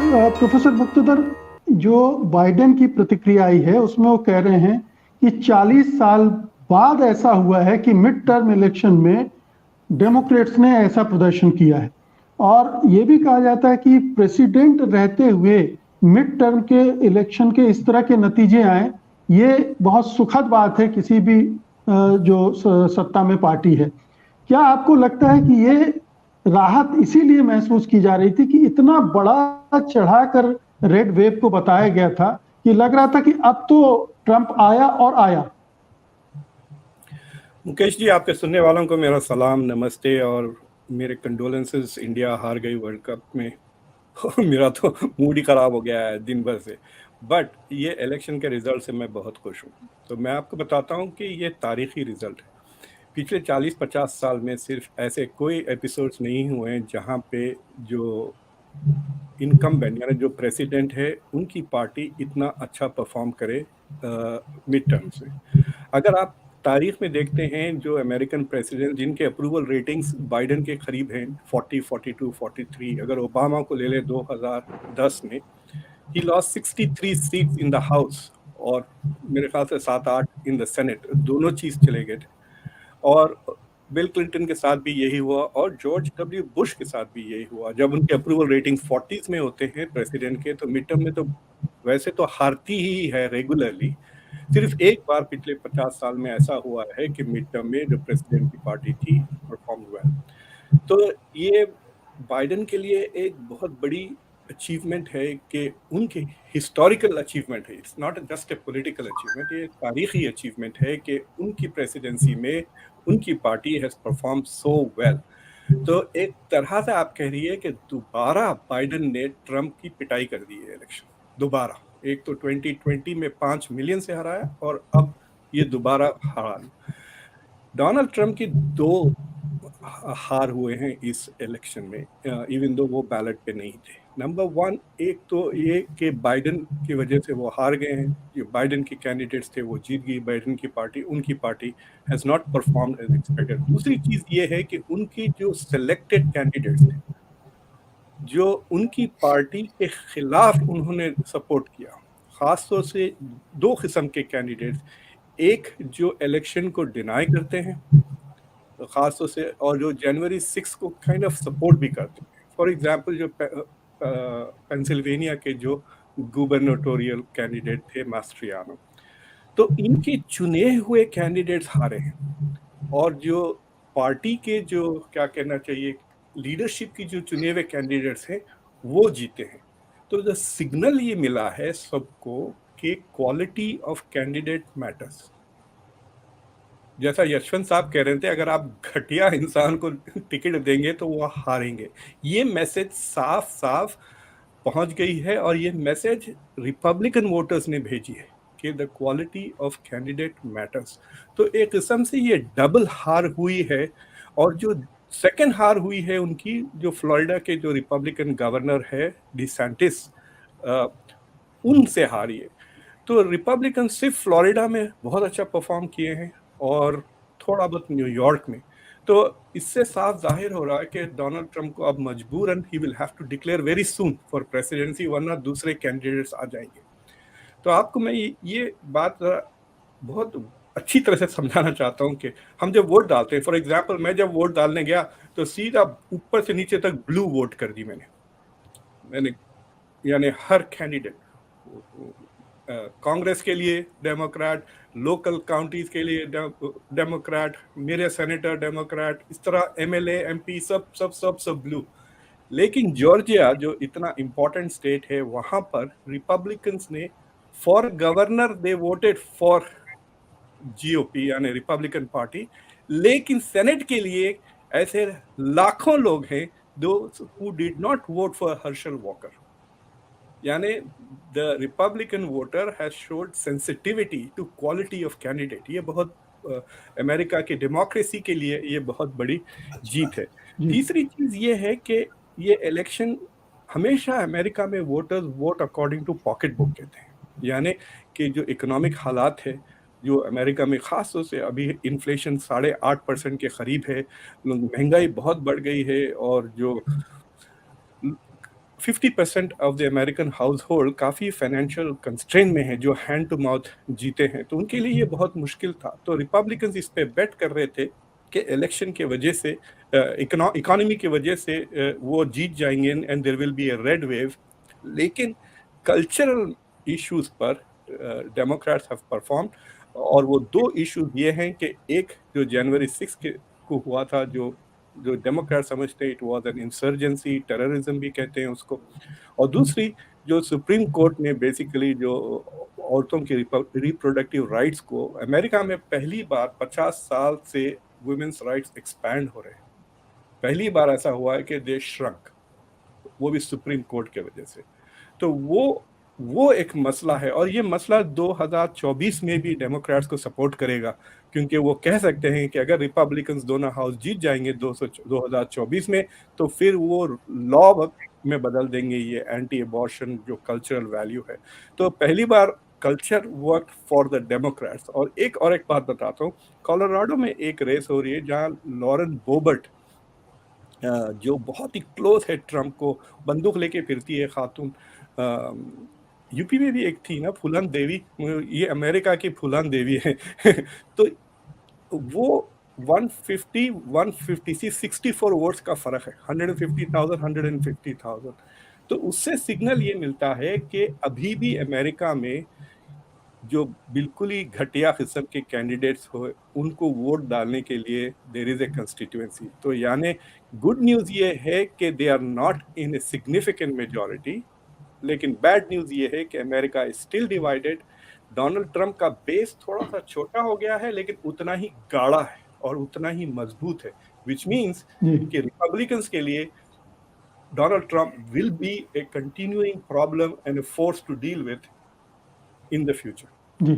Professor Muqtedar, Joe Biden की प्रतिक्रिया आई है उसमें वो कह रहे हैं कि 40 साल बाद ऐसा हुआ है कि मिड टर्म इलेक्शन में डेमोक्रेट्स ने ऐसा प्रदर्शन किया है। और ये भी कहा जाता है कि प्रेसिडेंट रहते हुए मिड टर्म के इलेक्शन के इस तरह के नतीजे आए, ये बहुत सुखद बात है किसी भी जो सत्ता में पार्टी है। क्या आपको लगता है कि ये राहत इसीलिए महसूस की जा रही थी कि इतना बड़ा चढ़ाकर रेड वेव को बताया गया था कि लग रहा था कि अब तो ट्रंप आया और आया? मुकेश जी, आपके सुनने वालों को मेरा सलाम, नमस्ते और मेरे कंडोलेंसेस। इंडिया हार गई वर्ल्ड कप में। मेरा तो मूड ही खराब हो गया है दिन भर से। बट ये इलेक्शन के रिजल्ट से मैं बहुत खुश हूँ। तो मैं आपको बताता हूँ कि ये तारीखी रिजल्ट है। पिछले 40-50 साल में सिर्फ ऐसे कोई एपिसोड्स नहीं हुए हैं जहाँ पे जो इनकम्बेंट यानी जो प्रेसिडेंट है उनकी पार्टी इतना अच्छा परफॉर्म करे मिड टर्म से। अगर आप तारीख में देखते हैं, जो अमेरिकन प्रेसिडेंट जिनके अप्रूवल रेटिंग्स बाइडेन के करीब हैं 40, 42, 43, अगर ओबामा को ले ले 2010 में, he lost 63 seats in the house और मेरे ख्याल से 7-8 इन द सेनेट, दोनों चीज चले गए थे। और बिल क्लिंटन के साथ भी यही हुआ और जॉर्ज डब्ल्यू बुश के साथ भी यही हुआ। जब उनके अप्रूवल रेटिंग 40s में होते हैं प्रेसिडेंट के, तो मिड टर्म में तो वैसे तो हारती ही है रेगुलरली। सिर्फ एक बार पिछले 50 साल में ऐसा हुआ है कि मिड टर्म में जो प्रेसिडेंट की पार्टी थी परफॉर्म वेल। तो ये बाइडेन के लिए एक बहुत बड़ी अचीवमेंट है कि उनके हिस्टोरिकल अचीवमेंट है। It's not just a political achievement, ये तारीखी अचीवमेंट है कि उनकी प्रेसिडेंसी में उनकी पार्टी हैज परफॉर्म सो वेल। तो एक तरह से आप कह रही है कि दोबारा बाइडेन ने ट्रंप की पिटाई कर दी है इलेक्शन। दोबारा, एक तो 2020 में 5 मिलियन से हराया और अब ये दोबारा हरा। डोनाल्ड ट्रंप की 2 हार हुए हैं इस इलेक्शन में, इवन दो वो बैलेट पे नहीं थे। नंबर 1, एक तो ये कि बाइडेन की वजह से वो हार गए हैं। जो बाइडेन के कैंडिडेट्स थे वो जीत गई बाइडेन की पार्टी, उनकी पार्टी has not performed as expected. दूसरी चीज ये है कि उनकी जो सिलेक्टेड कैंडिडेट्स थे, जो उनकी पार्टी के खिलाफ उन्होंने सपोर्ट किया, खासतौर से 2 किस्म के कैंडिडेट्स, एक जो इलेक्शन को डिनाई करते हैं खासतौर से, और जो जनवरी 6 को काइंड ऑफ सपोर्ट भी करते हैं। फॉर एग्जांपल, जो पेंसिल्वेनिया के जो गुबर्नटोरियल कैंडिडेट थे मास्ट्रियानो, तो इनके चुने हुए कैंडिडेट्स हारे हैं और जो पार्टी के जो क्या कहना चाहिए लीडरशिप की जो चुने हुए कैंडिडेट्स हैं वो जीते हैं। तो द सिग्नल ये मिला है सबको कि क्वालिटी ऑफ कैंडिडेट मैटर्स। जैसा यशवंत साहब कह रहे थे, अगर आप घटिया इंसान को टिकट देंगे तो वो हारेंगे। ये मैसेज साफ साफ पहुंच गई है और ये मैसेज रिपब्लिकन वोटर्स ने भेजी है कि the quality of candidate matters. तो एक किस्म से ये डबल हार हुई है। और जो सेकंड हार हुई है उनकी, जो फ्लोरिडा के जो रिपब्लिकन गवर्नर है डिसेंटिस, उनसे हारी है। तो रिपब्लिकन सिर्फ फ्लोरिडा में बहुत अच्छा परफॉर्म किए हैं और थोड़ा बहुत न्यूयॉर्क में। तो इससे साफ जाहिर हो रहा है कि डोनाल्ड ट्रंप को अब मजबूरन ही will have to declare very soon for presidency, वरना दूसरे कैंडिडेट्स आ जाएंगे। तो आपको मैं ये बात बहुत अच्छी तरह से समझाना चाहता हूँ कि हम जब वोट डालते हैं, फॉर एग्जाम्पल मैं जब वोट डालने गया तो सीधा ऊपर से नीचे तक ब्लू वोट कर दी मैंने यानी हर कैंडिडेट, कांग्रेस के लिए डेमोक्रेट, लोकल काउंटीज के लिए डेमोक्रेट, मेरे सेनेटर डेमोक्रेट, इस तरह एमएलए एमपी सब सब सब सब ब्लू। लेकिन जॉर्जिया जो इतना इंपॉर्टेंट स्टेट है, वहां पर रिपब्लिकन्स ने for governor they voted for GOP यानी रिपब्लिकन पार्टी, लेकिन सेनेट के लिए ऐसे लाखों लोग हैं those who did not vote for Herschel Walker. यानी the Republican voter has showed sensitivity to quality of candidate. ये बहुत अमेरिका की डेमोक्रेसी के लिए ये बहुत बड़ी जीत है। तीसरी चीज ये है कि ये इलेक्शन हमेशा अमेरिका में voters vote according to pocket book कहते हैं। यानी कि जो इकोनॉमिक हालात है जो अमेरिका में, खास तौर से अभी इन्फ्लेशन 8.5% के करीब है, महंगाई बहुत बढ़ गई है और जो 50% of the American house hold काफ़ी फाइनेंशियल कंस्ट्रेन में है, जो हैंड टू माउथ जीते हैं, तो उनके लिए ये बहुत मुश्किल था। तो रिपब्लिकन्स इस पे बेट कर रहे थे कि इलेक्शन के वजह से, इकोनॉमी की वजह से वो जीत जाएंगे and there will be a red wave. लेकिन कल्चरल इश्यूज पर डेमोक्रेट्स हैव परफॉर्म, और वो दो इश्यूज ये हैं कि एक जो जनवरी 6 को हुआ था, जो जो डेमोक्रेट समझते हैं it was an insurgency, terrorism भी कहते हैं उसको, और दूसरी जो सुप्रीम कोर्ट ने बेसिकली जो औरतों की रिप्रोडक्टिव राइट्स को, अमेरिका में पहली बार 50 साल से वुमेन्स राइट्स एक्सपैंड हो रहे हैं, पहली बार ऐसा हुआ है कि दे श्रंक, वो भी सुप्रीम कोर्ट के वजह से। तो वो एक मसला है, और ये मसला 2024 में भी डेमोक्रेट्स को सपोर्ट करेगा, क्योंकि वो कह सकते हैं कि अगर रिपब्लिकन्स दोनों हाउस जीत जाएंगे 2024 में, तो फिर वो लॉ में बदल देंगे ये एंटी अबॉर्शन जो कल्चरल वैल्यू है। तो पहली बार culture work for the Democrats. और एक बात बताता हूँ, कोलोराडो में एक रेस हो रही है जहाँ लॉरेन बोबर्ट, जो बहुत ही क्लोज है ट्रम्प को, बंदूक लेके फिरती है खातून। यूपी में भी एक थी ना फूलन देवी, ये अमेरिका की फूलन देवी है तो वो 150 150 64 वोट्स का फर्क है, 150,000 150,000। तो उससे सिग्नल ये मिलता है कि अभी भी अमेरिका में जो बिल्कुल ही घटिया किस्म के कैंडिडेट्स हो, उनको वोट डालने के लिए देयर इज ए कंस्टिट्यूएंसी। तो यानी गुड न्यूज़ ये है कि they are not in a significant majority, लेकिन बैड न्यूज़ ये है कि America is still divided. Donald Trump का बेस थोड़ा सा छोटा हो गया है, लेकिन उतना ही गाढ़ा है और उतना ही मजबूत है, विच मीन्स जी कि रिपब्लिकन्स के लिए Donald Trump will be a continuing problem and a force to deal with in the future. Ji